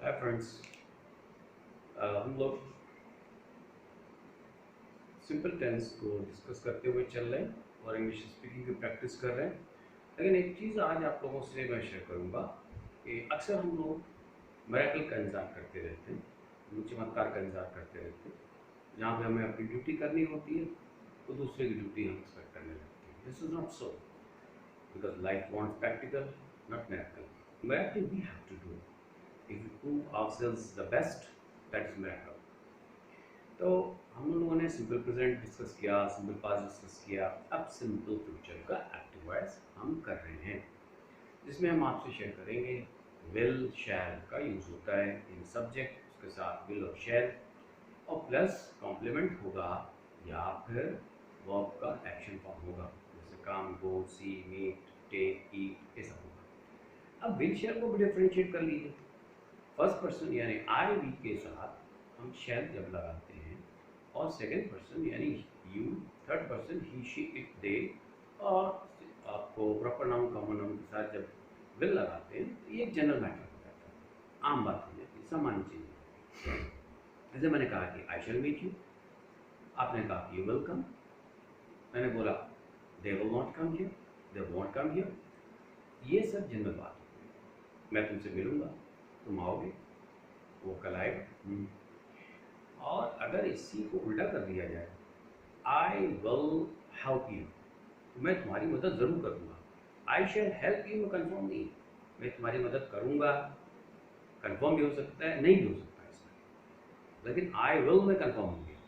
Hi friends. हम लोग simple tense को डिस्कस करते हुए चल रहे हैं और इंग्लिश स्पीकिंग की प्रैक्टिस कर रहे हैं। लेकिन एक चीज़ आज आप लोगों से मैं शेयर करूंगा कि अक्सर हम लोग मिरेकल का इंतजार करते रहते हैं, चमत्कार का इंतजार करते रहते हैं। जहाँ पे हमें अपनी ड्यूटी करनी होती है तो दूसरे की ड्यूटी हम एक्सपेक्ट करने लगते हैं। This is not so, because life wants practical, not miracle. Miracle we have to do. If we prove ourselves the best, that is miracle. तो हम लोगों ने सिंपल प्रेजेंट डिस्कस किया, सिंपल पास्ट डिस्कस किया। अब सिंपल फ्यूचर का active voice हम कर रहे हैं, जिसमें हम आपसे शेयर करेंगे विल शैल का यूज होता है इन सब्जेक्ट, उसके साथ विल और शैल, और प्लस कॉम्प्लीमेंट होगा या फिर वर्ब का एक्शन फॉर्म होगा, जैसे काम, गो, सी, मीट, टेक, ईट, ये सब होगा। अब विल शैल को भी डिफ्रेंशिएट कर लीजिए। फर्स्ट पर्सन यानी आई वी के साथ हम शैल जब लगाते हैं, और सेकंड पर्सन यानी you, third person he, she, it, they, और आपको प्रॉपर नाउन, कॉमन नाउन के साथ जब विल लगाते हैं तो ये एक जनरल मैटर हो जाता है, आम बात हो जाती है, सामान्य चीज़ है। जैसे मैंने कहा कि आई शैल मीट यू, आपने कहा कि यू विल कम, मैंने बोला दे will not come here, they won't come here. ये सब जनरल बात है। मैं तुमसे मिलूंगा, तुम आओगे, वो कल आएगा। और अगर इसी को उल्टा कर दिया जाए, आई विल हेल्प यू, तो मैं तुम्हारी मदद ज़रूर करूँगा। आई शैल हेल्प यू में कन्फर्म नहीं, मैं तुम्हारी मदद करूँगा कन्फर्म भी हो सकता है, नहीं भी हो सकता है इसमें, लेकिन आई विल में कन्फर्म हो गया।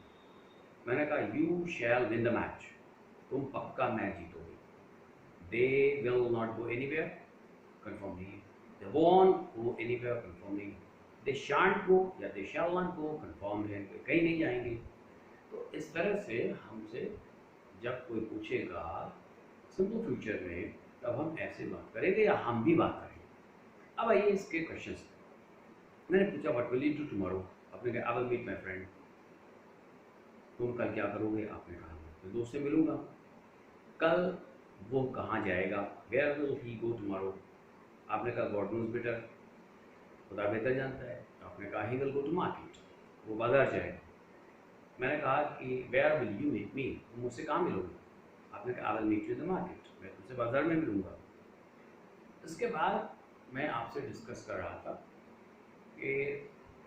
मैंने कहा you shall win the match, तुम पक्का मैच जीतोगे। They will not go anywhere, confirm नहीं है। They won't go anywhere, confirm नहीं है। दे शांट गो या दे शैल नॉट गो, कन्फर्म है, कहीं नहीं जाएंगे। तो इस तरह से हमसे जब कोई पूछेगा सिंपल फ्यूचर में, तब हम ऐसे बात करेंगे या हम भी बात करेंगे। अब आइए इसके क्वेश्चंस। मैंने पूछा what will you do tomorrow, आपने कहा I will meet my friend. तुम कल क्या करोगे, आपने कहा मैं अपने दोस्त से मिलूंगा। कल वो कहाँ जाएगा, where will he go tomorrow, आपने कहा गॉड नोज बेटर, खुदा बेहतर जानता है। आपने कहा he will go to market, वो बाजार जाएगा। मैंने कहा कि where will you meet me, तुम मुझसे कहाँ मिलोगे, आपने कहा I will meet you in the market, मैं तुमसे बाजार में मिलूंगा। इसके बाद मैं आपसे डिस्कस कर रहा था कि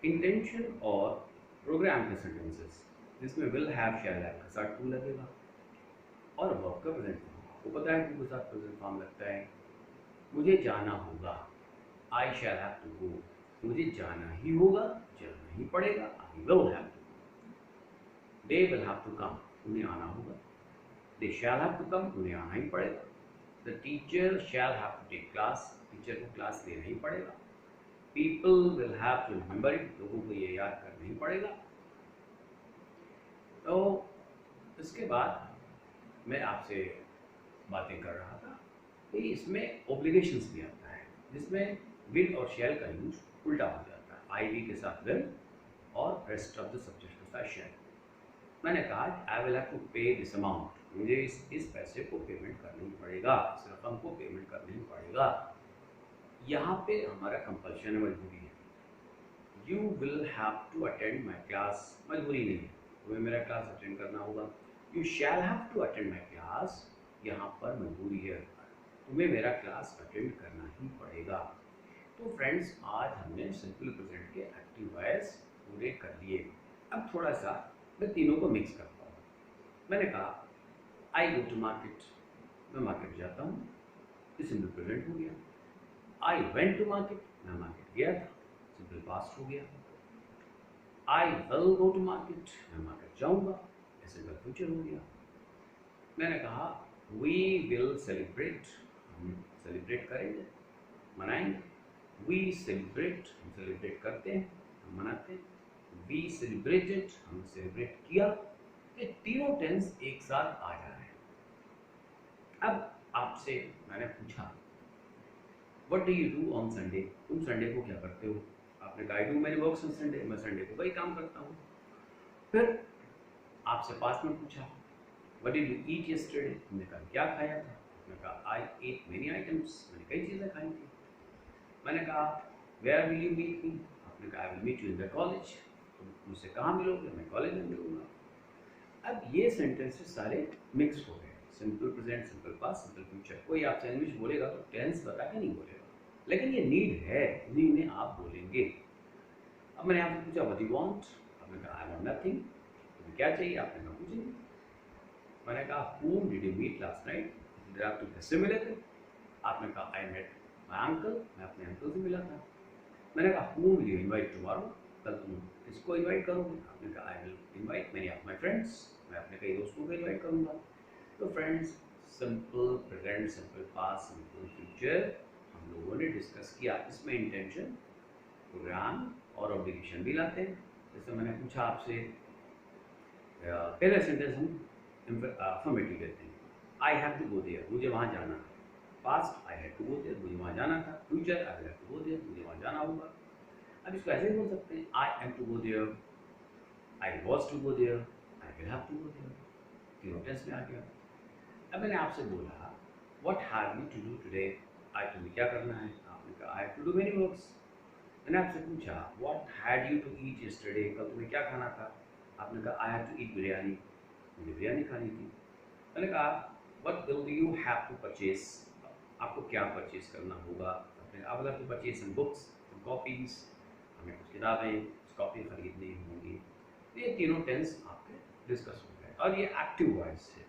इंटेंशन और प्रोग्राम के सेंटेंसेस, जिसमें विल हैव शैल हैव के साथ टू लगेगा, और वर्ब का प्रेजेंट फॉर्म, आपको पता है टू के साथ प्रेजेंट फॉर्म लगता है। मुझे जाना होगा, आई शैल हैव टू गो, मुझे जाना ही होगा, जाना ही पड़ेगा, I will have to. They will have to come, उन्हें आना होगा। दे शैल हैव टू कम, उन्हें आना ही पड़ेगा। The teacher shall have to take class, teacher को क्लास लेना ही पड़ेगा। People will have to remember it, लोगों को ये याद करना ही पड़ेगा। तो इसके बाद मैं आपसे बातें कर रहा था कि इसमें ऑब्लिगेशंस भी आता है, जिसमें विल और शैल का यूज उल्टा हो जाता है। आई वी के साथ विल और रेस्ट ऑफ द सब्जेक्ट के साथ शैल। मैंने कहा आई विल हैव टू पे दिस अमाउंट, मुझे इस पैसे को पेमेंट करना ही पड़ेगा, इस रकम को पेमेंट करना ही पड़ेगा। यहाँ पे हमारा कंपल्शन है, मजबूरी है। You will have to attend my class, मजबूरी नहीं है, तुम्हें मेरा क्लास अटेंड करना होगा। You shall have to attend my class, यहाँ पर मजबूरी है, तुम्हें मेरा क्लास अटेंड करना ही पड़ेगा। तो फ्रेंड्स, आज हमने सिंपल प्रेजेंट के एक्टिव वॉइस पूरे कर लिए। अब थोड़ा सा मैं तीनों को मिक्स करता हूँ। मैंने कहा आई गो टू मार्केट, मैं मार्केट जाता हूँ, ये सिंपल प्रेजेंट हो गया। आई वेंट टू मार्केट, मैं मार्केट गया था, सिंपल पास्ट हो गया। I will go to market, मैं मार्केट जाऊँगा, ये सिंपल फ्यूचर हो गया। मैंने कहा वी विल सेलिब्रेट, हम सेलिब्रेट करेंगे, मनाएंगे। वी सेलिब्रेट, हम सेलिब्रेट करते हैं, हम मनाते हैं। वी सेलिब्रेटेड, हम सेलिब्रेट किया। ये तीनों टेंस एक साथ आ जा रहे हैं। अब आपसे मैंने पूछा what do you do on Sunday, तुम संडे को क्या करते हो, आपने कहा I do many works on Sunday, मैं संडे को वही काम करता हूँ। फिर आपसे पास्ट में पूछा what did you eat yesterday, तुमने कहा क्या खाया था, मैंने कहा आई एट मेनी आइटम्स, मैंने कई चीज़ें खाई थी। मैंने कहा where will you meet me, आपने कहा I will meet you in the college, तो मुझसे कहाँ मिलोगे? मैं कॉलेज में मिलूंगा। अब ये सेंटेंसेस सारे मिक्स हो गए, simple present, simple past, simple future. कोई आपसे इंग्लिश बोलेगा तो टेंस बता के नहीं बोलेगा, लेकिन ये नीड है, इन्हीं में आप बोलेंगे। अब मैंने आपसे पूछा व्हाट यू वांट, आपने कहा आई वांट नथिंग। तुम्हें क्या चाहिए? आपने कहा कुछ नहीं। मैंने कहा whom did you meet last night? Did आप तुम किससे मिले थे? आपने कहा आई मेट माई अंकल, मैं अपने अंकल से मिला था। मैंने कहा whom will you invite tomorrow? कल तुम किसको इनवाइट करोगे? आपने कहा I will invite many of my friends, मैं अपने कई दोस्तों को इनवाइट करूँगा। तो friends, simple present, simple past, simple future हम लोगों ने डिस्कस किया। इसमें इंटेंशन, प्रोग्राम और ऑब्लिगेशन भी लाते हैं। जैसे मैंने पूछा आपसे, पहले सेंटेंस हम अफर्मेटिव देते हैं, I have to go there, मुझे वहाँ जाना है। Past, I have to go there, मुझे वहाँ जाना था। Future, I will have to go there, मुझे वहाँ जाना होगा। अब इसको ऐसे ही बोल सकते हैं, I am to go there, I was to go there, I will have to go there, तीनों टेंस में आ गया। अब मैंने आपसे बोला what have you to do today, आज तुम्हें क्या करना है? आपने कहा I have to do many works. मैंने आपसे पूछा what had you to eat yesterday, कल तुम्हें क्या खाना था? आपने कहा I have to eat biryani, मुझे बिरयानी खानी थी। मैंने कहा what will you have to purchase, आपको क्या परचेज करना होगा? आपने कहा I will have to purchase some books, some copies, हमें कुछ किताबें, कुछ कॉपी खरीदनी होंगी। तो ये तीनों टेंस आपके डिस्कस हो गए, और ये एक्टिव वॉइस है।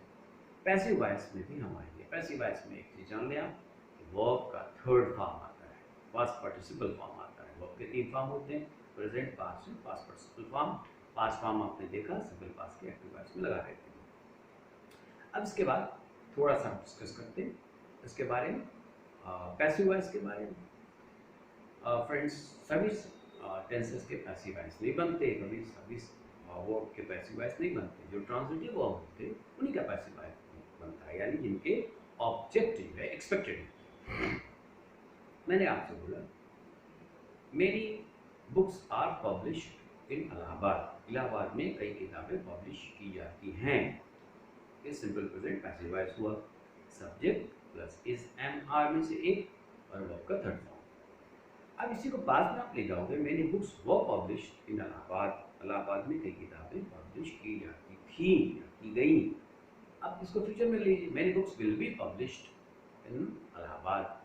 पैसिव वॉइस में भी हम आएंगे। पैसिव वॉइस में एक चीज़ जान लें आप, वर्ब का थर्ड फॉर्म आता है, पास्ट पार्टिसिपल फॉर्म आता है। वर्ब के 3 फॉर्म होते हैं, present, past and past participle form. Past form आपने देखा, सिंपल पास्ट के एक्टिव वॉइस में लगा देते हैं। अब इसके बाद थोड़ा सा डिस्कस करते हैं इसके बारे में, पैसिव वॉइस के बारे में। फ्रेंड्स, सभी टेंसेस के पैसिव वॉइस नहीं बनते, कभी सभी वर्ब के पैसिव वॉइस नहीं बनते। जो ट्रांजिटिव वर्ब होते हैं उन्हीं का पैसिव वॉइस बनता है, यानी जिनके ऑब्जेक्टिव है, एक्सपेक्टेड है। मैंने आपसे बोला मेरी books are published in Allahabad, Allahabad में कई किताबें पब्लिश की जाती हैं। ये सिंपल प्रेजेंट पैसिव वॉइस हुआ। Subject plus is am are में से एक, और वर्ब का थर्ड फॉर्म। अब इसी को पास में आप ले जाओगे, मेरी books were published in Allahabad, Allahabad में कई किताबें पब्लिश की जाती थी, की गई। अब इसको फ्यूचर में लीजिए, many books will be published in Allahabad.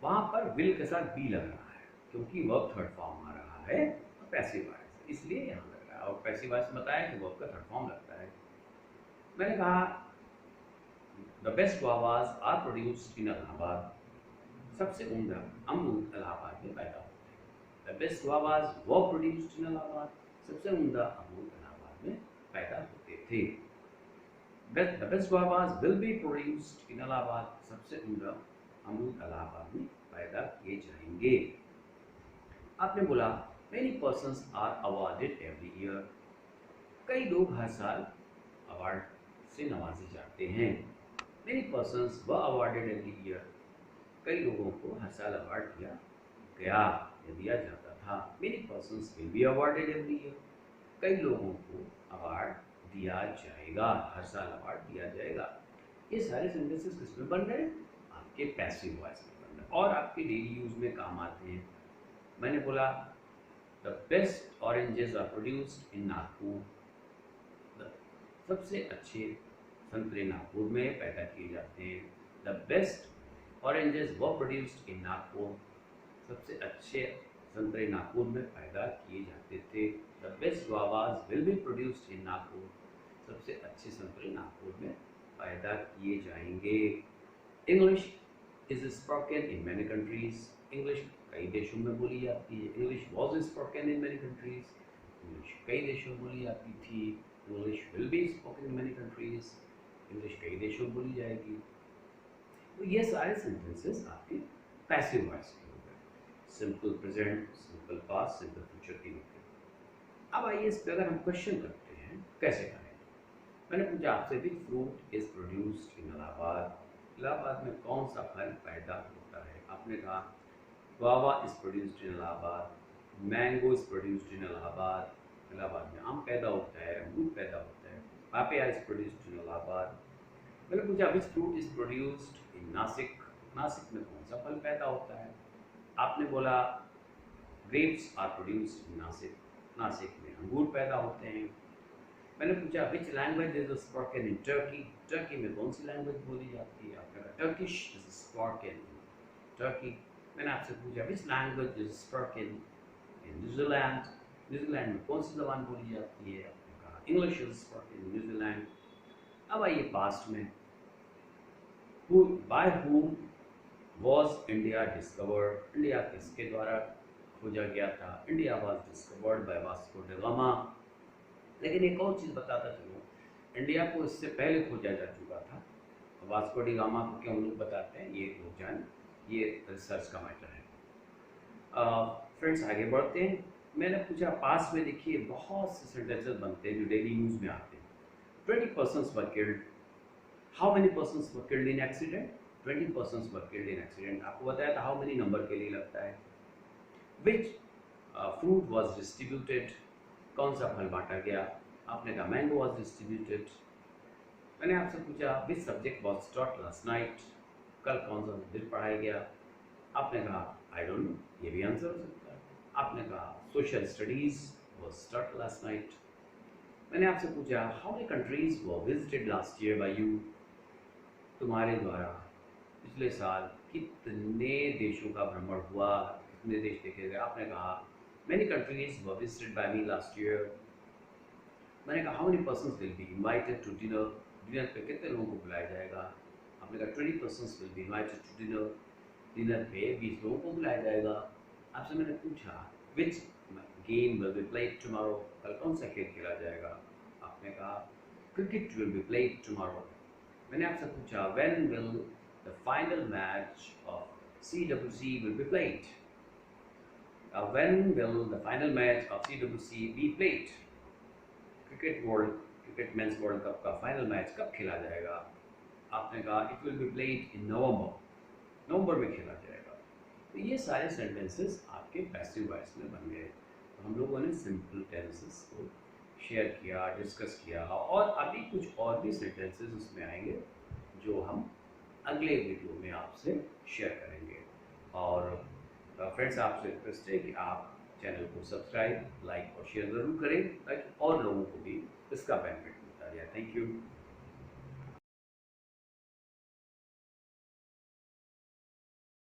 वहाँ पर विल के साथ बी लग रहा है, क्योंकि वर्ब थर्ड फॉर्म आ रहा है और पैसिव वॉइस, इसलिए यहाँ लग रहा है। और पैसिव वॉइस में बताया कि वर्ब का थर्ड फॉर्म लगता है। मैंने कहा the best guavas are produced in Allahabad, सबसे उम्दा अमरूद इलाहाबाद में पैदा होते हैं। The best guavas were produced in Allahabad, सबसे उम्दा अमरूद इलाहाबाद में पैदा होते थे। The best guavas will be produced in Allahabad, सबसे उम्दा अमरूद इलाहाबाद में पैदा किए जाएंगे। आपने बोला many persons are awarded every year, कई लोग हर साल अवार्ड से नवाजे जाते हैं। Many persons were awarded every year, कई लोगों को हर साल अवार्ड दिया गया या दिया जाता था। Many persons will be awarded every year, कई लोगों को अवार्ड दिया जाएगा, हर साल अवार्ड दिया जाएगा। ये सारे सेंटेंसेस किस में बन रहे हैं? आपके पैसिव वॉइस में बन रहे हैं और आपके डेली यूज में काम आते हैं। मैंने बोला the best oranges are produced in Nagpur, सबसे अच्छे संतरे नागपुर में पैदा किए जाते हैं। The best oranges were produced in Nagpur, सबसे अच्छे संतरे नागपुर में पैदा किए जाते थे। The best guavas will be produced in Nagpur, सबसे अच्छे संतरे नागपुर में पैदा किए जाएंगे। English is spoken in many countries, English कई देशों में बोली जाती है। English was spoken in many countries, English कई देशों में बोली जाती थी। English will be spoken in many countries, English कई देशों में बोली जाएगी। तो ये सारे सेंटेंसेस आपके पैसिव वॉइस के हो गए, simple present, simple past, simple future की होते हैं। अब आइए इस पर अगर हम क्वेश्चन करते हैं कैसे करें। मैंने पूछा आपसे भी fruit is produced in Allahabad, Allahabad में कौन सा फल पैदा होता है? आपने कहा guava is produced in Allahabad, mango is produced in Allahabad, Allahabad में आम पैदा होता है, अमरूद पैदा होता है। Papaya is produced in Allahabad. मैंने पूछा which fruit is produced in Nasik, Nasik में कौन सा फल पैदा होता है? आपने बोला grapes are produced in Nasik, Nasik में अंगूर पैदा होते हैं। मैंने पूछा which language is spoken in Turkey, Turkey में कौन सी लैंग्वेज बोली जाती है? आपने कहा Turkish is spoken in Turkey. मैंने आपसे पूछा which language is spoken in New Zealand, New Zealand में कौन सी जबान बोली जाती है? आपने कहा English is spoken in New Zealand. अब आइए पास्ट में, by whom was India discovered, India किसके द्वारा खोजा गया था? India was discovered by Vasco da Gama. लेकिन एक और चीज़ बताता चलूँ, इंडिया को इससे पहले खोजा जा चुका था। वास्को डी गामा को क्यों लोग बताते हैं ये लोग जान, ये रिसर्च का मैटर है। फ्रेंड्स आगे बढ़ते हैं। मैंने पूछा पास में देखिए बहुत से सेंटेंसेस बनते हैं जो डेली न्यूज़ में आते हैं। 20 persons were killed, how many persons were killed in accident? 20 persons were killed in accident। आपको बताया था how many नंबर के लिए लगता है। Which fruit was distributed, कौन सा फल बांटा गया? आपने कहा मैंगो was distributed। मैंने आपसे पूछा which subject was taught last night, कल कौन सा सब्जेक्ट पढ़ाया गया? आपने कहा I don't know, ये भी आंसर हो सकता है। आपने कहा social studies was taught last night। मैंने आपसे पूछा how many countries were visited last year by you, तुम्हारे द्वारा पिछले साल कितने देशों का भ्रमण हुआ, कितने देश देखे गए? आपने कहा many countries were visited by me last year. मैंने कहा how many persons will be invited to dinner, dinner पे कितने लोगों को बुलाया जाएगा? आपने कहा 20 persons will be invited to dinner, dinner पे 20 लोगों को बुलाया जाएगा। आपसे मैंने पूछा which game will be played tomorrow, कल कौन सा खेल खेला जाएगा? आपने कहा cricket will be played tomorrow. मैंने आपसे पूछा when will the final match of CWC will be played, when will the final match of CWC be played, cricket men's world cup का फाइनल मैच कब खेला जाएगा? आपने कहा it will be played in November, नवंबर में खेला जाएगा। तो ये सारे सेंटेंसेस आपके पैसिव वॉइस में बन गए। तो हम लोगों ने सिंपल टेंसेस को शेयर किया, डिस्कस किया, और अभी कुछ और भी सेंटेंसेस उसमें आएंगे जो हम अगले वीडियो में आपसे शेयर करेंगे। और फ्रेंड्स आपसे रिक्वेस्ट है कि आप चैनल को सब्सक्राइब, लाइक और शेयर ज़रूर करें ताकि और लोगों को भी इसका बेनिफिट मिलता जाए। Thank you.